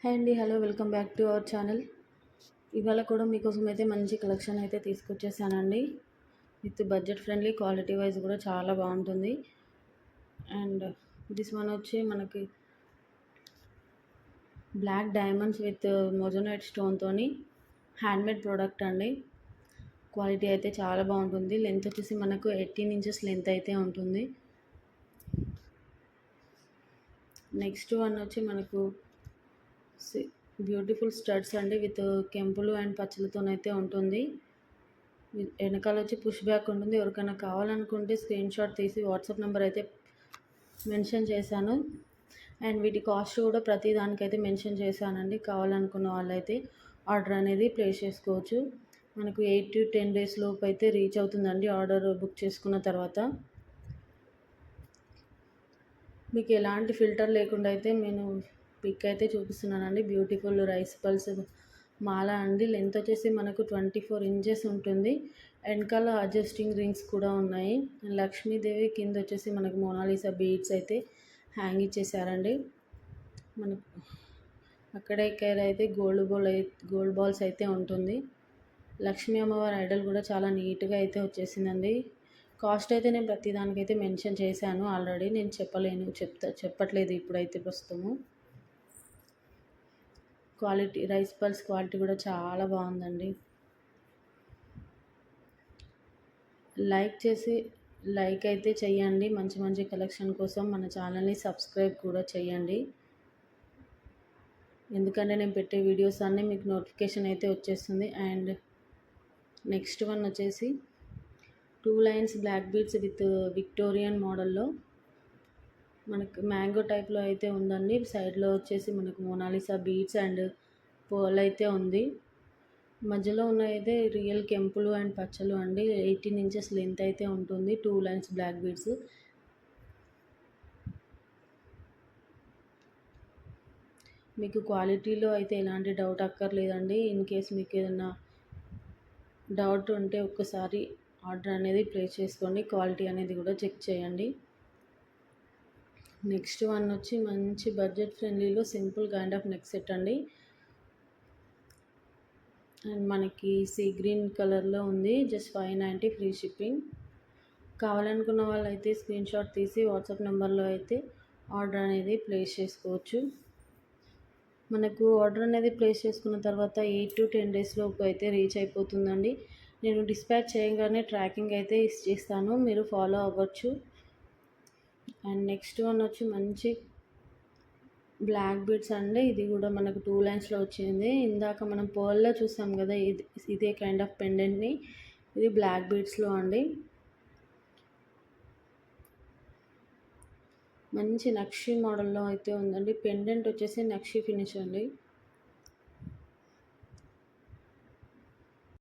Hi అండి. Hello, welcome back to our channel. ఇవాళ కూడా మీకోసం అయితే మంచి కలెక్షన్ అయితే తీసుకొచ్చేసానండి. With budget friendly, quality wise కూడా చాలా బాగుంటుంది. అండ్ దిస్ వన్ వచ్చి మనకి బ్లాక్ డైమండ్స్ విత్ మొజోనైట్ స్టోన్తోని హ్యాండ్మేడ్ ప్రోడక్ట్ అండి. క్వాలిటీ అయితే చాలా బాగుంటుంది. లెంత్ వచ్చేసి మనకు 18 ఇంచెస్ లెంత్ అయితే ఉంటుంది. నెక్స్ట్ వన్ వచ్చి మనకు బ్యూటిఫుల్ స్టడ్స్ అండి, విత్ కెంపులు అండ్ పచ్చలతోనైతే ఉంటుంది. వెనకాల వచ్చి పుష్ బ్యాక్ ఉంటుంది. ఎవరికైనా కావాలనుకుంటే స్క్రీన్ షాట్ తీసి వాట్సాప్ నెంబర్ అయితే మెన్షన్ చేశాను. అండ్ వీటి కాస్ట్ కూడా ప్రతి దానికైతే మెన్షన్ చేశానండి. కావాలనుకున్న వాళ్ళైతే ఆర్డర్ అనేది ప్లేస్ చేసుకోవచ్చు. మనకు 8 to 10 డేస్ లోపు అయితే రీచ్ అవుతుందండి ఆర్డర్ బుక్ చేసుకున్న తర్వాత. మీకు ఎలాంటి ఫిల్టర్ లేకుండా అయితే నేను పిక్ అయితే చూపిస్తున్నానండి. బ్యూటిఫుల్ రైస్ పల్స్ మాల అండి. లెంత్ వచ్చేసి మనకు 24 ఇంచెస్ ఉంటుంది. వెనకాల అడ్జస్టింగ్ రింగ్స్ కూడా ఉన్నాయి. లక్ష్మీదేవి కింద వచ్చేసి మనకు మోనాలిసా బీడ్స్ అయితే హ్యాంగ్ ఇచ్చేసారండి. మనకు అక్కడ అయితే గోల్డ్ బాల్స్ అయితే ఉంటుంది. లక్ష్మీ అమ్మవారి ఐడల్ కూడా చాలా నీట్గా అయితే వచ్చేసిందండి. కాస్ట్ అయితే నేను ప్రతిదానికైతే మెన్షన్ చేశాను ఆల్రెడీ. నేను చెప్పట్లేదు ఇప్పుడైతే ప్రస్తుతము. క్వాలిటీ రైస్ పల్స్ క్వాలిటీ కూడా చాలా బాగుందండి. లైక్ అయితే చెయ్యండి. మంచి మంచి కలెక్షన్ కోసం మన ఛానల్ని సబ్స్క్రైబ్ కూడా చెయ్యండి. ఎందుకంటే నేను పెట్టే వీడియోస్ అన్నీ మీకు నోటిఫికేషన్ అయితే వచ్చేస్తుంది. అండ్ నెక్స్ట్ వన్ వచ్చేసి 2 lines black beads with Victorian మోడల్లో మనకు మ్యాంగో టైప్లో అయితే ఉందండి. సైడ్లో వచ్చేసి మనకు మోనాలిసా బీడ్స్ అండ్ పర్ల్ అయితే ఉంది. మధ్యలో ఉన్న అయితే రియల్ కెంపులు అండ్ పచ్చలు అండి. 18 ఇంచెస్ లెంత్ అయితే ఉంటుంది. 2 లైన్స్ బ్లాక్ బీడ్స్. మీకు క్వాలిటీలో అయితే ఎలాంటి డౌట్ అక్కర్లేదండి. ఇన్ కేస్ మీకు ఏదైనా డౌట్ ఉంటే ఒక్కసారి ఆర్డర్ అనేది ప్లేస్ చేసుకోండి. క్వాలిటీ అనేది కూడా చెక్ చేయండి. నెక్స్ట్ వన్ వచ్చి మంచి బడ్జెట్ ఫ్రెండ్లీలో simple kind of neck set అండి. అండ్ మనకి సీ గ్రీన్ కలర్లో ఉంది. Just 590 free shipping. కావాలనుకున్న వాళ్ళైతే స్క్రీన్ షాట్ తీసి వాట్సాప్ నెంబర్లో అయితే ఆర్డర్ అనేది ప్లేస్ చేసుకోవచ్చు. మనకు ఆర్డర్ అనేది ప్లేస్ చేసుకున్న తర్వాత 8 to 10 డేస్ లోపు అయితే రీచ్ అయిపోతుందండి. నేను డిస్పాచ్ చేయగానే ట్రాకింగ్ అయితే ఇస్తాను, మీరు ఫాలో అవ్వచ్చు. అండ్ నెక్స్ట్ వన్ వచ్చి మంచి బ్లాక్ బీడ్స్ అండి. ఇది కూడా మనకు 2 లైన్స్లో వచ్చింది. ఇందాక మనం పర్ల్లో చూసాం కదా, ఇదే కైండ్ ఆఫ్ పెండెంట్ని ఇది బ్లాక్ బీడ్స్లో అండి. మంచి నక్షి మోడల్లో అయితే ఉందండి. పెండెంట్ వచ్చేసి నక్షి ఫినిష్ అండి.